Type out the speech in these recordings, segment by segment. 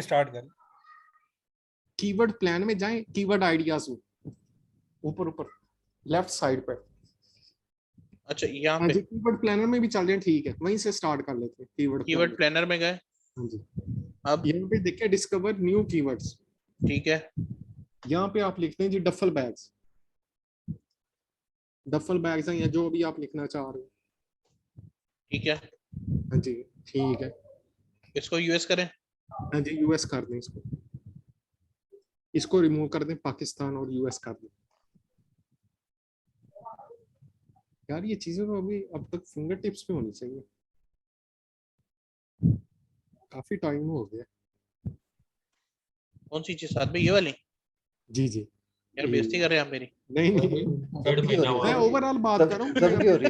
Start कर। Keyword plan में जाएं, कीवर्ड आइडियाज में ऊपर ऊपर लेफ्ट साइड पे। अच्छा यहाँ हाँ पे जी, कीवर्ड प्लानर में भी चल रहे हैं, ठीक है, वहीं से स्टार्ट कर लेते हैं। कीवर्ड प्लानर में गए। हाँ जी, अब यहाँ पे देखिए डिस्कवर न्यू कीवर्ड्स, ठीक है, यहाँ पे आप लिखते हैं जी डफल बैग्स। डफल बैग्स हैं या जो भी आप लिखना चाह रहे हो। ठीक है, हाँ जी ठीक है, इसको यूएस करें। हाँ जी यूएस कर दें इसको, इसको रिमूव कर दें, पाकिस्तान और यूएस कर दें। यार ये चीजें तो अभी अब तक फिंगर टिप्स पे होनी चाहिए, काफी टाइम हो गया। कौन सी चीज साथ में, ये वाली? जी जी, यार बेइज्जती कर रहे हैं आप मेरी। नहीं नहीं, मैं ओवरऑल बात कर रहा हूँ।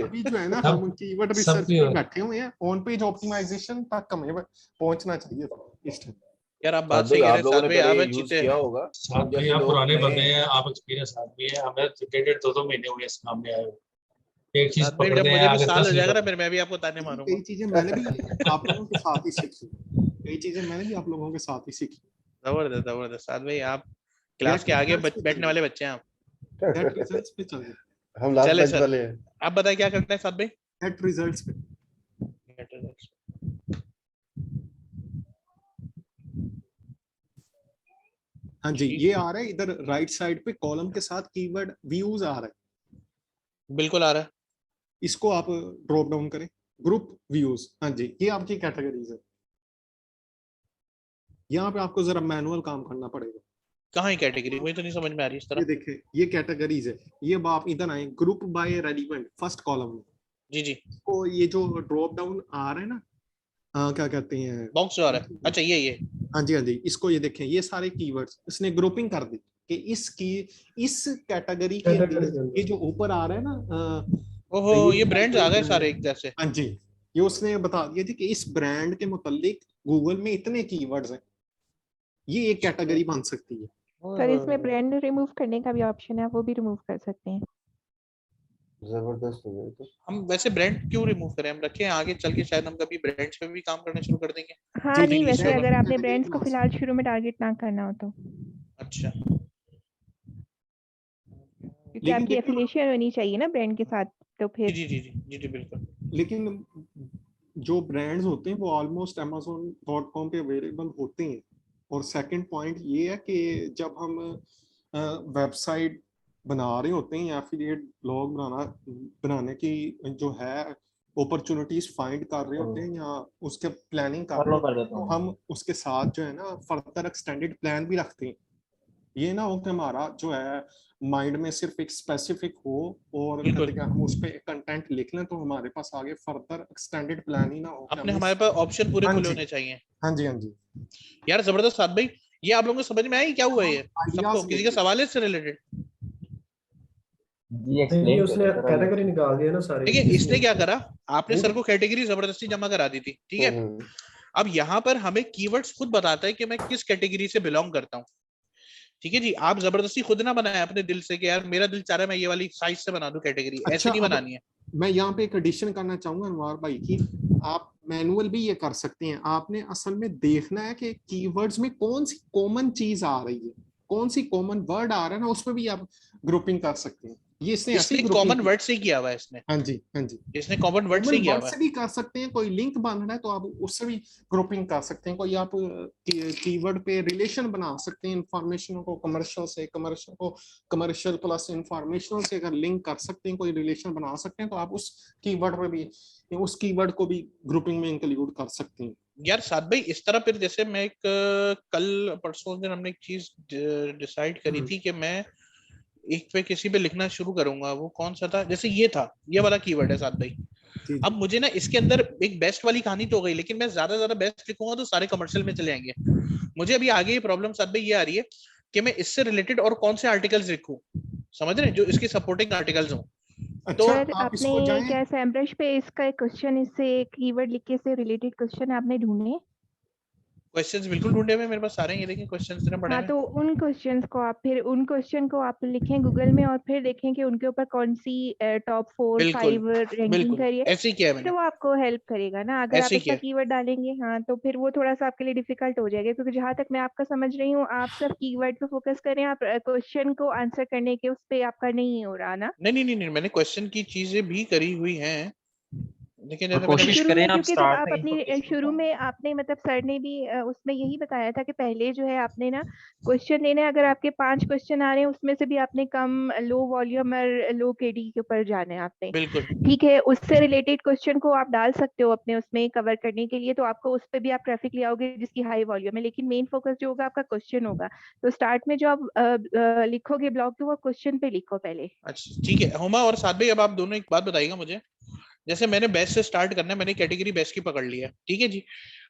अभी जो है ना हम कीवर्ड रिसर्च पे बैठे हुए हैं, ऑन पेज ऑप्टिमाइजेशन तक हमें पहुंचना चाहिए इस टाइम। यार आप बात सही कह रहे हैं, साथ में आप चीते क्या होगा, साथ में आप पुराने बंदे हैं, आप एक्सपीरियंस आदमी है, हमें 1.5-2 महीने हुए इस काम में आए हो। एक चीज साथ में पकड़ते जब हैं मुझे भी आगे साल हो 10 जाएगा ना, फिर मैं भी आपको ताने मारूंगा। कई चीजें मैंने भी आप लोगों के साथ ही सीखी, कई चीजें मैंने भी आप लोगों के साथ ही सीखी। जबरदस्त जबरदस्त। साथ में आप क्लास के आगे बैठने वाले बच्चे हैं आप। गेट रिजल्ट्स पे चल रहे, हम लास्ट चले बेंच सर, वाले हैं। आप बताइए क्या करना है साथ में। गेट रिजल्ट्स पे। हाँ जी, ये आ रहा है इधर राइट साइड पे कॉलम के साथ कीवर्ड व्यूज आ रहा है। बिल्कुल आ रहा है। इसको आप ड्रॉप डाउन करें, ग्रुप व्यूज। हाँ जी, ये आपकी कैटेगरीज है। यहाँ पे आपको जरा मैनुअल काम करना पड़ेगा। कहाँ है कैटेगरी, मुझे तो नहीं समझ में आ रही इस ये तरह। देखिए ये कैटेगरीज है, ये अब आप इधर आए group by relevant first column में। जी जी, तो ये जो ड्रॉप डाउन आ रहा है ना, क्या कहते हैं, बॉक्स जो आ रहा है, अच्छा ये हाँ जी हाँ जी, इसको ये देखें, ये सारे कीवर्ड्स इसने ग्रुपिंग कर दी कि इस कैटेगरी के ये जो ऊपर आ रहा है ना, ओहो ये ब्रांड्स आ गए सारे एक जैसे। हाँ जी, ये उसने बता दिया थी कि इस ब्रांड के मुतालिक गूगल में इतने कीवर्ड्स हैं, ये एक कैटेगरी बन सकती है। सर इसमें ब्रांड रिमूव करने का भी ऑप्शन है, वो भी रिमूव कर सकते हैं। जबरदस्त हो गया। तो हम वैसे ब्रांड क्यों रिमूव करें, हम रखें, आगे चल के शायद हम कभी ब्रांड्स पे भी काम करना शुरू कर देंगे। हाँ जी, नहीं, जी, वैसे जी, अगर आपने जी, ब्रांड्स को जी, फिलहाल शुरू में टारगेट ना करना हो तो, अच्छा क्योंकि आपकी एफिलिएशन होनी चाहिए ना ब्रांड के साथ, तो फिर जी जी जी जी जी बिल्कुल। लेकिन जो ब्रांड्स होते हैं वो ऑलमोस्ट amazon.com पे अवेलेबल होते हैं। और सेकंड पॉइंट ये है कि जब हम वेबसाइट बना रहे होते हैं या फिर ये ब्लॉग बनाने की जो है अपॉर्चुनिटीज फाइंड कर रहे होते हैं या उसके प्लानिंग कर रहे होते हैं, तो हम उसके साथ जो है ना फर्दर एक्सटेंडेड प्लान भी रखते हैं। ये ना हो कि हमारा जो है माइंड में सिर्फ एक स्पेसिफिक हो और हम उस पे कंटेंट लिख लें तो हमारे पास आगे फर्दर एक्सटेंडेड प्लान ही ना हो। अपने हमारे पास ऑप्शन पूरे खुले होने चाहिए। हाँ जी हाँ जी। यार जबरदस्त साथ भाई, ये आप लोगों को समझ में आया क्या हुआ है? ये सबको किसी का सवाल है इससे रिलेटेड? नहीं उसने कैटेगरी निकाल दिया ना सारे। देखिए इसने क्या करा, आपने सर को कैटेगरी जबरदस्ती जमा करा दी थी, ठीक है। अब यहाँ पर हमें कीवर्ड्स खुद बताता है कि मैं किस कैटेगरी से बिलोंग करता हूँ, ठीक है जी। आप जबरदस्ती खुद ना बनाए अपने दिल से कि यार मेरा दिल चाह रहा है मैं ये वाली साइज से बना दूं कैटेगरी, ऐसे नहीं बनानी है। मैं यहाँ पे एक एडिशन करना चाहूंगा अनवार भाई की, आप मैनुअल भी ये कर सकते हैं। आपने असल में देखना है कि कीवर्ड्स में कौन सी कॉमन चीज आ रही है, कौन सी कॉमन वर्ड आ रहा है ना, उसमें भी आप ग्रुपिंग कर सकते हैं। ये इसने कॉमन वर्ड से किया हुआ है इसने। हाँ जी हाँ जी, इसने कॉमन वर्ड से किया हुआ है। से भी कर सकते हैं, कोई लिंक बांधना है तो आप उससे भी ग्रुपिंग कर सकते हैं। कोई आप कीवर्ड पे रिलेशन बना सकते हैं, इंफॉर्मेशन को कमर्शियल से, कमर्शियल को कमर्शियल प्लस इंफॉर्मेशनल से अगर लिंक कर सकते हैं, कोई रिलेशन बना सकते हैं, तो आप उस कीवर्ड पे भी, उस कीवर्ड को भी ग्रुपिंग में इंक्लूड कर सकते हैं। यार साथ भाई इस तरह फिर जैसे मैं एक कल परसों दिन हमने एक चीज डिसाइड करी थी कि मैं एक पे किसी पे लिखना शुरू करूंगा। वो कौन सा था, जैसे ये था, ये वाला कीवर्ड है साथ भाई। अब मुझे ना इसके अंदर एक बेस्ट वाली कहानी तो हो गई, लेकिन मैं ज्यादा बेस्ट लिखूंगा तो सारे कमर्शियल में चले जाएंगे। मुझे अभी आगे ये प्रॉब्लम साथ भाई ये आ रही है कि मैं इससे रिलेटेड और कौन से आर्टिकल्स लिखूं, समझ रहे हैं, जो इसके सपोर्टिंग आर्टिकल्स हो। तो आपने क्या सैमब्रश पे इसका क्वेश्चन, इससे कीवर्ड लिख के से रिलेटेड क्वेश्चन आपने ढूंढे? क्वेश्चंस बिल्कुल ढूंढे हुए मेरे पास सारे हैं, ये देखिए क्वेश्चंस इतने पड़े हाँ, हैं। तो उन क्वेश्चंस को आप फिर उन क्वेश्चन को आप लिखें गूगल में और फिर देखें कि उनके ऊपर कौन सी टॉप 4 बिल्कुल 5 रैंकिंग बिल्कुल, करी है, ऐसे ही किया है तो मैंने, वो आपको हेल्प करेगा ना। अगर आप ऐसे ही इसका किया है। कीवर्ड डालेंगे हाँ, तो फिर वो थोड़ा सा आपके लिए डिफिकल्ट हो जाएगा, क्योंकि जहां तक मैं आपका समझ रही हूँ आप सिर्फ कीवर्ड पे फोकस करें, आप क्वेश्चन को आंसर करने के उस पे आपका नहीं हो रहा ना। नहीं नहीं नहीं नहीं, मैंने क्वेश्चन की चीजें भी करी हुई हैं, लेकिन और जैसे मैंने कोशिश शुरू करें में, आप क्योंकि जब स्टार्ट आप में अपनी इंफॉर्मेशन शुरू में आपने मतलब सर ने भी उसमें यही बताया था कि पहले जो है आपने ना क्वेश्चन लेने, अगर आपके 5 क्वेश्चन आ रहे हैं उसमें से भी आपने कम लो वॉल्यूम और लो केडी के ऊपर जाना है आपने, बिल्कुल। ठीक है। उससे रिलेटेड क्वेश्चन को आप डाल सकते हो अपने उसमें कवर करने के लिए, तो आपको उस पर भी आप ट्रैफिक ले आओगे जिसकी हाई वॉल्यूम है, लेकिन मेन फोकस जो होगा आपका क्वेश्चन होगा। तो स्टार्ट में जो आप लिखोगे ब्लॉग, तो वो क्वेश्चन पे लिखो पहले। अच्छा ठीक है हुमा और साथ भाई, अब आप दोनों एक बात बताइएगा मुझे, जैसे मैंने बेस्ट से स्टार्ट करना है, मैंने कैटेगरी बेस्ट की पकड़ ली है, ठीक है जी,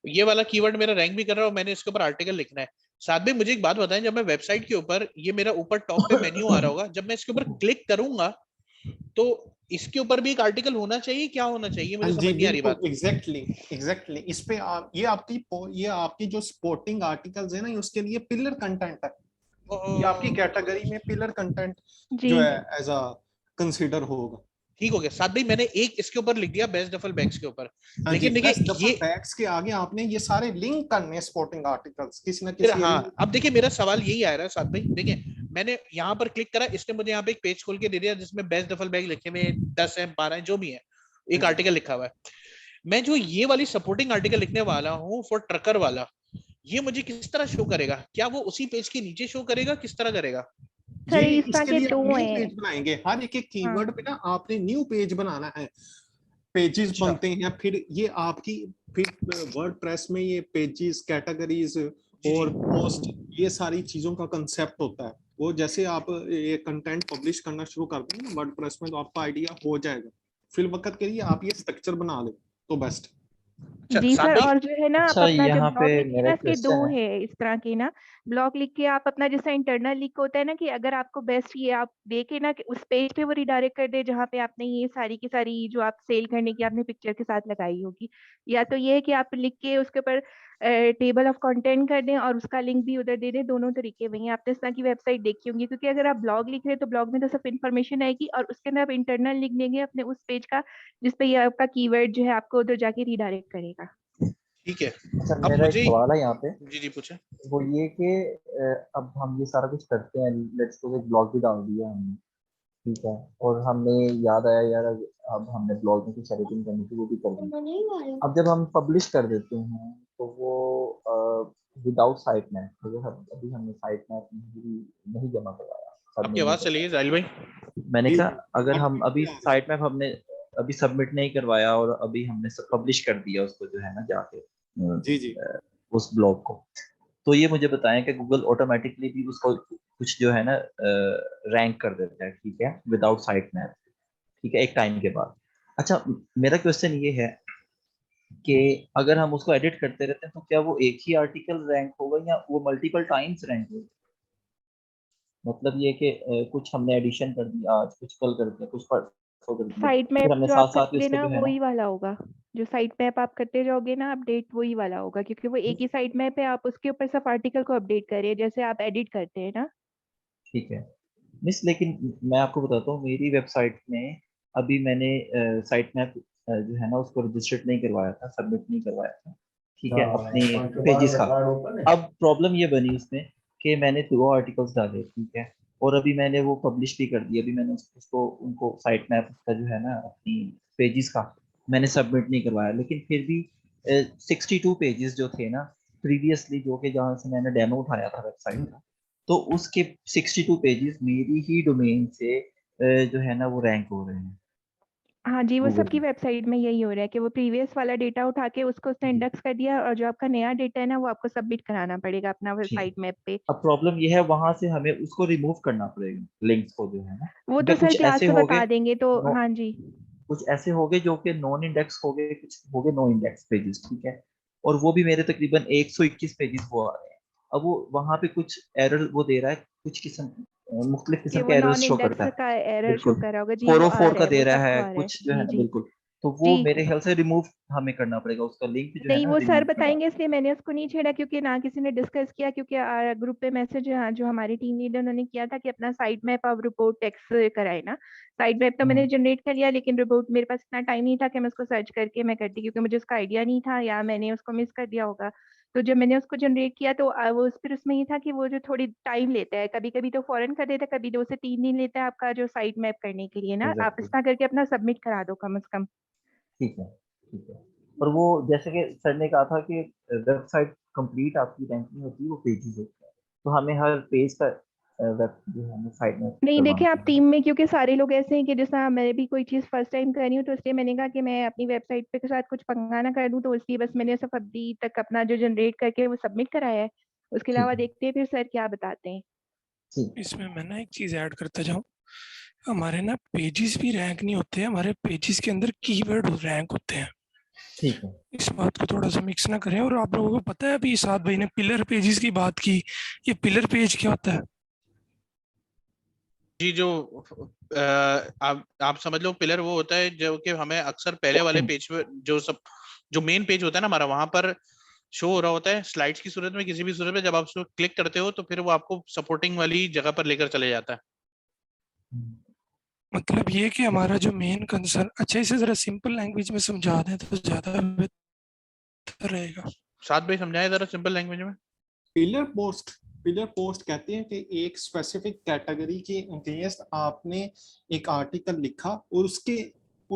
ये वाला कीवर्ड मेरा रैंक भी कर रहा है और मैंने इसके ऊपर आर्टिकल लिखना है। साथ में मुझे एक बात बताएं, जब मैं वेबसाइट के ऊपर, ये मेरा ऊपर टॉप पे मेन्यू आ रहा होगा, जब मैं इसके ऊपर क्लिक करूंगा तो इसके ऊपर भी एक आर्टिकल होना चाहिए, क्या होना चाहिए, हाँ मुझे जी समझ नहीं आ रही बिल्कुल, बात। एग्जैक्टली इस पे आप ये आपकी जो सपोर्टिंग आर्टिकल्स है ना, उसके लिए पिलर कंटेंट है, ये आपकी कैटेगरी में पिलर कंटेंट जी जो है एज अ कंसीडर होगा। ठीक हो गया साथ भाई, मैंने एक इसके ऊपर लिख दिया बेस्ट डफल बैग्स के ऊपर, हाँ जी, लेकिन बेस्ट देखिए डफल ये बैग्स के आगे आपने ये सारे लिंक करने सपोर्टिंग आर्टिकल्स किसी ना फिर, किसी हाँ अब देखिए मेरा सवाल यही आ रहा है साथ भाई, देखिए मैंने यहाँ पर क्लिक करा, इसने मुझे यहाँ पे एक पेज खोल के दे दिया जिसमें बेस्ट डफल बैग लिखे हुए 10 है 12 है जो भी है, एक आर्टिकल लिखा हुआ है। मैं जो ये वाली सपोर्टिंग आर्टिकल लिखने वाला हूँ फॉर ट्रकर वाला, ये मुझे किस तरह शो करेगा, क्या वो उसी पेज के नीचे शो करेगा, किस तरह करेगा? सर, ये इस तरह इसके के लिए आप 2 न्यू हैं। पेज बनाएंगे, हर एक हाँ कीवर्ड पे ना आपने न्यू पेज बनाना है, पेजेस अच्छा बनते हैं, फिर ये आपकी फिर वर्डप्रेस में ये पेजेस कैटेगरीज जी जी और पोस्ट, ये सारी चीजों का कंसेप्ट होता है। वो जैसे आप ये कंटेंट पब्लिश करना शुरू कर देंगे ना वर्डप्रेस में, तो आपका आइडिया हो जाएगा, फिर वक्त के लिए आप ये स्ट्रक्चर बना ले तो बेस्ट। अच्छा जी साथ सर, भाई, और जो है ना आप अच्छा अपना जब यहाँ पे ब्लॉग लिखिए मेरा ना, एक इसके 2 क्वेश्चन है। है इस तरह के ना। ब्लॉग लिख के आप अपना जैसा इंटरनल लिख होता है ना, कि अगर आपको बेस्ट ये आप देखे ना कि उस पेज पे वो रिडायरेक्ट कर दे जहाँ पे आपने ये सारी की सारी जो आप सेल करने की आपने पिक्चर के साथ लगाई होगी, या तो ये है कि आप लिख के उसके ऊपर टेबल ऑफ कंटेंट कर दें और उसका लिंक भी उधर दे दें। दोनों तरीके वही आपने इस तरह की वेबसाइट देखी होंगी, क्योंकि अगर आप ब्लॉग लिख रहे हैं तो ब्लॉग में तो सिर्फ इन्फॉर्मेशन आएगी और उसके अंदर आप इंटरनल लिख देंगे अपने उस पेज का, जिसपे ये आपका कीवर्ड जो है आपको उधर जाके रिडायरेक्ट करेगा। ठीक है अच्छा अब मेरा एक मुझे, सवाल है यहाँ पे, जी जी पूछे। वो ये कि अब हम ये सारा कुछ करते हैं, लेट्स सपोज एक ब्लॉग भी डाल दिया हमने, ठीक है, और हमने याद आया यार अब हमने ब्लॉग में कुछ एडिटिंग करनी थी, वो भी कर दी। अब जब हम पब्लिश कर देते हैं तो वो विदाउट साइट मैप, अभी हमने साइट मैप नहीं जमा करवाया, आपकी सबमिट नहीं आवाज चली गई करवाया। साहिल भाई। मैंने जी कहा अगर हम आप अभी साइट मैप हमने अभी सबमिट नहीं करवाया और अभी हमने पब्लिश कर दिया उसको जो है ना जाके जी जी उस ब्लॉग को, तो ये मुझे बताएं कि गूगल ऑटोमेटिकली भी उसको कुछ जो है ना रैंक कर देता है, ठीक है, विदाउट साइट मैप, ठीक है, एक टाइम के बाद। अच्छा मेरा क्वेश्चन ये है कि अगर हम उसको एडिट करते रहते हैं तो क्या वो एक ही आर्टिकल रैंक होगा या वो मल्टीपल टाइम्स रैंक होगा? मतलब ये कि कुछ हमने एडिशन कर दिया आज, कुछ कल कर दिया, कुछ परसों कर दिया, साइट फिर मैप हमने जो साथ आप साथ ही करोगे उसको ना जो है ना। वही वाला होगा, जो साइट मैप आप करते जाओगे ना अपडेट वही वाला होगा, क्योंकि वो एक ही साइट मैप है, आप उसके ऊपर सब आर्टिकल को अपडेट कर रहे हैं जैसे आप एडिट करते हैं ना। ठीक है मिस, लेकिन मैं आपको बताता हूँ मेरी वेबसाइट में अभी मैंने साइट मैप जो है ना उसको रजिस्टर्ड नहीं करवाया था, सबमिट नहीं करवाया था, ठीक है, अपने पेजेस का। अब प्रॉब्लम ये बनी उसमें कि मैंने 2 आर्टिकल्स डाले, ठीक है, और अभी मैंने वो पब्लिश भी कर दिया, अभी मैंने उसको उनको साइट मैप का जो है ना अपनी पेजेस का मैंने सबमिट नहीं करवाया, लेकिन फिर भी 62 पेजेस जो थे ना प्रीवियसली, जो कि जहाँ से मैंने डेमो उठाया था वेबसाइट का, तो उसके 62 पेजेस मेरी ही डोमेन से जो है ना वो रैंक हो रहे हैं हाँ जी, वो गूगल सबकी में। वेबसाइट में यही हो रहा है कि वो प्रीवियस वाला डेटा उठा के उसको उसने जी, इंडेक्स कर दिया, और जो आपका नया डेटा है ना वो आपको सबमिट कराना पड़ेगा अपना ठीक। साइट मैप पे। अब प्रॉब्लम ये है वहां से हमें उसको रिमूव करना पड़ेगा लिंक्स को जो है ना, वो तो क्योंकि सर कुछ क्लास ऐसे में हो गए बता देंगे तो। नो, हाँ जी, कुछ ऐसे हो गए जो कि नॉन इंडेक्स हो गए, कुछ हो गए नो इंडेक्स पेजेस, ठीक है, और वो भी मेरे तकरीबन 121 पेजेस वो आ रहे हैं। अब वो वहां पे कुछ एरर वो दे रहा है, कुछ किस्म मुख्तलिफ कि किस्म के वो एरर्स नॉन शो करता इंडेक्स है, का एरर शो बिल्कुल कर रहा होगा जी, वो आ 404 रहा का है, दे वो रहा सबको है आ रहा है कुछ जो है जी ना, जी। बिल्कुल। तो वो जी। मेरे ख्याल से रिमूव हमें करना पड़ेगा, उसका लिंक जो है नहीं ना वो सर remove करना। बताएंगे, इसलिए मैंने उसको नहीं छेड़ा, क्योंकि ना किसी ने डिस्कस किया, क्योंकि ग्रुप पे मैसेज जो हमारे टीम लीडर उन्होंने किया था कि अपना साइट मैप अब रिपोर्ट टेक्स्ट कराए ना। साइट मैप तो मैंने जनरेट कर लिया, लेकिन रिपोर्ट मेरे पास इतना टाइम नहीं था कि मैं उसको सर्च करके मैं करती, क्योंकि मुझे उसका आइडिया नहीं था या मैंने उसको मिस कर दिया होगा। तो जब मैंने उसको जनरेट किया तो वो फिर उसमें ये था कि वो जो थोड़ी टाइम लेता है, कभी कभी तो फौरन कर देता है, कभी 2 से 3 दिन लेता है आपका जो साइट मैप करने के लिए ना। आप Exactly. इस तरह करके अपना सबमिट करा दो कम से कम। ठीक है, ठीक है। और वो जैसे कि सर ने कहा था कि वेबसाइट कंप्लीट आपकी रैंकिंग होती है वो पेजेस होता है, तो हमें हर पेज का वेब जो है हमें साइड में नहीं करवाना देखिए, आप पड़ेगा। टीम में क्योंकि सारे लोग ऐसे हैं कि जैसा मैं भी कोई चीज़ फर्स्ट टाइम कर रही हूँ, तो इसलिए मैंने कहा कि मैं अपनी वेबसाइट पे के साथ कुछ पंगा ना कर दूँ, तो इसलिए बस मैंने सिर्फ अभी तक अपना जो जनरेट करके वो सबमिट कराया है। उसके ठीक अलावा है, देखते हैं फिर सर क्या बताते हैं। ठीक। इसमें मैं ना एक चीज ऐड करता जाऊं, हमारे ना पेजेस भी रैंक नहीं होते हैं, हमारे पेजेस के अंदर कीवर्ड रैंक होते हैं। ठीक है। इस बात को थोड़ा सा मिक्स ना करें। और आप लोगों को पता है, अभी साद भाई ने पिलर पेजेस की बात की, ये पिलर पेज क्या होता है? जी जो आप समझ लो, पिलर वो होता है जो कि हमें अक्सर पहले वाले पेज पे जो मेन पेज होता है ना हमारा, वहां पर शो हो रहा होता है स्लाइड्स की सूरत में, किसी भी सूरत में। जब आप उसको क्लिक करते हो तो फिर वो आपको सपोर्टिंग वाली जगह पर लेकर चले जाता है। मतलब ये कि हमारा जो मेन कंसर्न, अच्छा इसे जरा सिंपल लैंग्वेज में समझा दें तो ज्यादा बेहतर रहेगा। साथ भाई समझाए जरा सिंपल लैंग्वेज में। पिलर पोस्ट कहते हैं कि एक स्पेसिफिक कैटेगरी के अगेंस्ट आपने एक आर्टिकल लिखा और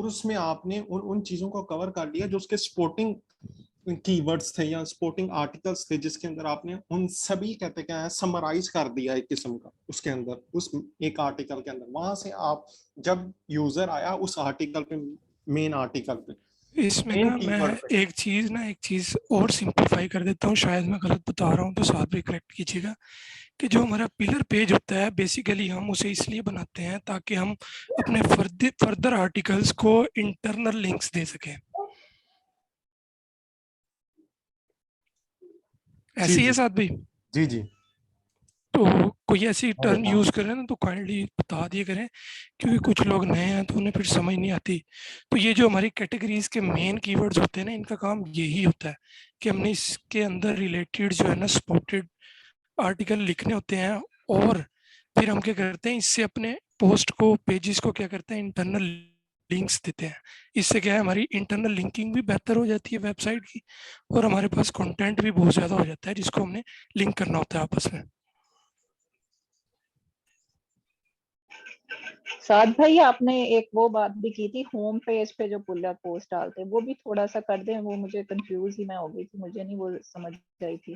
उसमें आपने उन चीजों को कवर कर लिया जो उसके स्पोर्टिंग कीवर्ड्स थे या स्पोर्टिंग आर्टिकल्स थे, जिसके अंदर आपने उन सभी कहते क्या है समराइज कर दिया एक किस्म का उसके अंदर, उस एक आर्टिकल के अंदर। वहां से आप जब यूजर आया उस आर्टिकल पे, मेन आर्टिकल पे, इसमें मेन ना मैं कीवर्ड पे। एक चीज और सिंपलीफाई कर देता हूँ, शायद मैं गलत बता रहा हूँ तो साथ भी करेक्ट कीजिएगा। कि जो हमारा पिलर पेज होता है, बेसिकली हम उसे इसलिए बनाते हैं ताकि हम अपने फर्दर आर्टिकल्स को इंटरनल लिंक्स दे सकें। जी ऐसी है जी साथ भी। जी जी। तो कोई ऐसी अरे टर्म हाँ। यूज करें ना तो काइंडली बता दिए करें, क्योंकि कुछ लोग नए हैं तो उन्हें फिर समझ नहीं आती। तो ये जो हमारी कैटेगरीज के मेन कीवर्ड्स होते हैं ना, इनका काम यही होता है कि हमने इसके अंदर रिलेटेड जो है ना सपोर्टेड आर्टिकल लिखने होते हैं। और फिर हम क्या करते हैं, इससे अपने पोस्ट को, पेजेस को क्या करते हैं, इंटरनल लिंक्स देते हैं। इससे क्या है, हमारी इंटरनल लिंकिंग भी बेहतर हो जाती है वेबसाइट की, और हमारे पास कंटेंट भी बहुत ज़्यादा हो जाता है जिसको हमने लिंक करना होता है आपस में। साथ भाई आपने एक वो बात भी की थी, होम पेज पे जो पुलर पोस्ट डालते हैं, वो भी थोड़ा सा कर दें। वो मुझे कंफ्यूज ही मैं हो गई थी, मुझे नहीं वो समझ आई थी।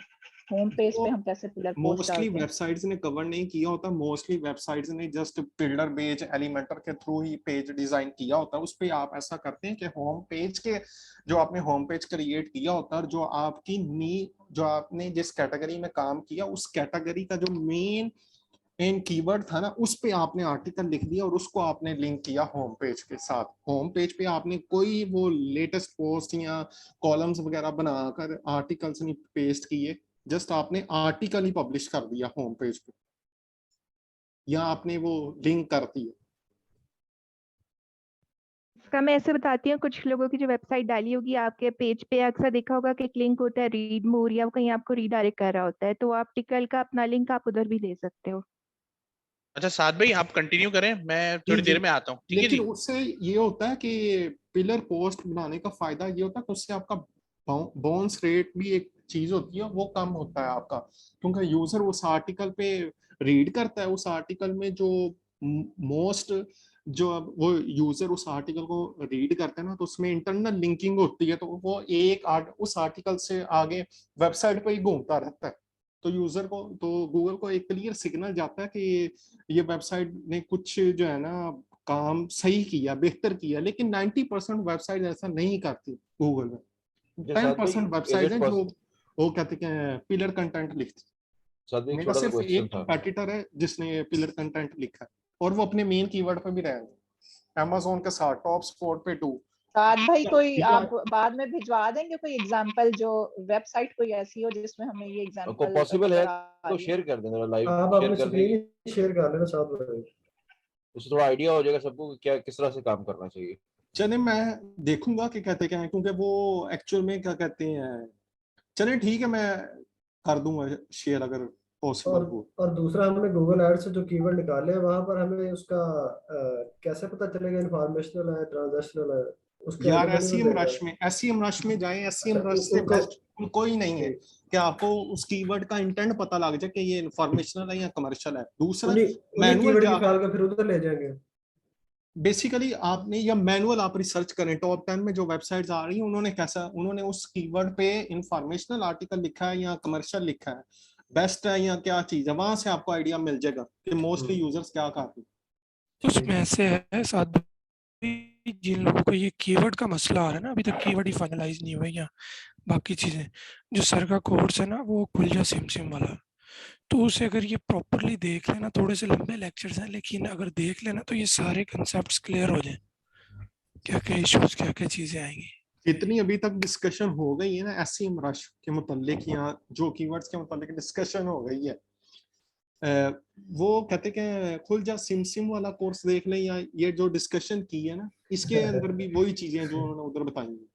होम पेज पे हम कैसे पुलर पोस्ट मोस्टली डालते हैं? वेबसाइट्स ने कवर नहीं किया होता, मोस्टली वेबसाइट्स ने जस्ट पिलर पेज एलिमेंटर के थ्रू ही पेज डिजाइन किया होता है। उस पे आप ऐसा करते हैं कि होम पेज के जो आपने होम पेज क्रिएट किया होता है, जो आपकी जो आपने जिस कैटेगरी में काम किया उस कैटेगरी का जो मेन कीवर्ड था ना, उस पे आपने आर्टिकल लिख दिया और उसको आपने लिंक किया होम पेज के साथ। होम पेज पे आपने कोई वो लेटेस्ट पोस्ट या कॉलम्स वगैरह बनाकर आर्टिकल्स नहीं पेस्ट किए, जस्ट आपने आर्टिकल ही पब्लिश कर दिया होम पेज पे, या आपने वो लिंक कर दिया। इसका मैं ऐसे बताती हूँ, कुछ लोगों की जो वेबसाइट डाली होगी आपके पेज पे, अक्सर देखा होगा कि एक लिंक होता है रीड मोर, या कहीं आपको रीडायरेक्ट कर रहा होता है, तो आप टिकल का अपना लिंक आप उधर भी दे सकते हो। अच्छा साथ भाई आप कंटिन्यू करें, मैं जी थोड़ी जी। देर में आता हूँ, ठीक है लेकिन जी। उससे ये होता है कि पिलर पोस्ट बनाने का फायदा ये होता है कि उससे आपका बाउंस रेट भी एक चीज होती है, वो कम होता है आपका, क्योंकि यूजर उस आर्टिकल पे रीड करता है। उस आर्टिकल में जो मोस्ट जो अब वो यूजर उस आर्टिकल को रीड करते हैं ना, तो उसमें इंटरनल लिंकिंग होती है, तो वो उस आर्टिकल से आगे वेबसाइट पे ही घूमता रहता है। तो यूजर को, तो गूगल को एक क्लियर सिग्नल जाता है कि ये वेबसाइट ने कुछ जो है ना काम सही किया, बेहतर किया। लेकिन 90% वेबसाइट ऐसा नहीं करती गूगल में। साथ भाई 10% इज वेबसाइट इट है जो वो कहते हैं पिलर कंटेंट लिखती। साथ में एक मेरा छोटा सा सिर्फ क्वेश्चन एक था। कंपेटिटर है जिसने पिलर कंटेंट लिखा है, और वो अपने मेन कीवर्ड पे भी रहेंगे, Amazon के साथ टॉप स्पॉट पे 2। साथ भाई कोई ठीक है, आप बाद में भिजवा देंगे कोई एग्जांपल, जो वेबसाइट कोई ऐसी हो जिसमें हमें ये आपको एग्जांपल पॉसिबल है नजर आ तो रही शेयर हो? कर देना, लाइव आप शेयर अपनी कर देंगे, स्क्रीन शेयर कर लेना साथ में। उससे थोड़ा आइडिया हो जाएगा सबको कि क्या किस तरह से काम करना चाहिए। चले मैं देखूंगा कि कहते क्या है, क्योंकि वो एक्चुअल में क्या कहते हैं। चले ठीक है, मैं कर दूंगा शेयर अगर पॉसिबल हो। और दूसरा हमने गूगल एड से जो कीवर्ड निकाले हैं वहां पर हमें उसका कैसे पता चलेगा इन्फॉर्मेशनल है ट्रांजैक्शनल है, उसके यार आगे तो नहीं वो देगा? एसईएम रश में जाएं, एसईएम अच्छा, रश से उनको बेस्ट कोई नहीं है कि आपको उस कीवर्ड का इंटेंट पता लग जाए कि ये इन्फॉर्मेशनल है या कमर्शियल है। दूसरा उन्हीं उन्हीं मैनुअल कीवर्ड जा निकाल के फिर उधर ले जाएंगे। बेसिकली आपने या मैनुअल आप रिसर्च करें, टॉप 10 में जो वेबसाइट्स आ रही हैं उन्होंने कैसा, उन्होंने उस कीवर्ड पे इंफॉर्मेशनल आर्टिकल लिखा है या कमर्शियल लिखा है, बेस्ट है या क्या चीज है, वहां से आपको आइडिया मिल जाएगा कि मोस्टली यूजर्स क्या कर रहे हैं। उसमें ऐसे है साथ जिन लोगों को ये कीवर्ड का मसला आ रहा है ना, अभी तक कीवर्ड ही फाइनलाइज नहीं हुआ या बाकी चीजें, जो सर का कोर्स है ना वो खुल जा सिम वाला, तो उसे अगर ये प्रॉपरली देख लेना, थोड़े से लंबे लेक्चर्स हैं लेकिन अगर देख लेना तो ये सारे कंसेप्ट्स क्लियर हो जाए, क्या क्या इश्यूज क्या क्या चीजें आएंगी। इतनी अभी तक डिस्कशन हो गई है ना एसईएम रश के मुतालिक, या जो कीवर्ड्स के मुतालिक डिस्कशन हो गई है, वो कहते कि खुल जा सिम वाला कोर्स देख लें, या ये जो डिस्कशन की है ना इसके अंदर भी वही चीजें जो उन्होंने उधर बताई हैं।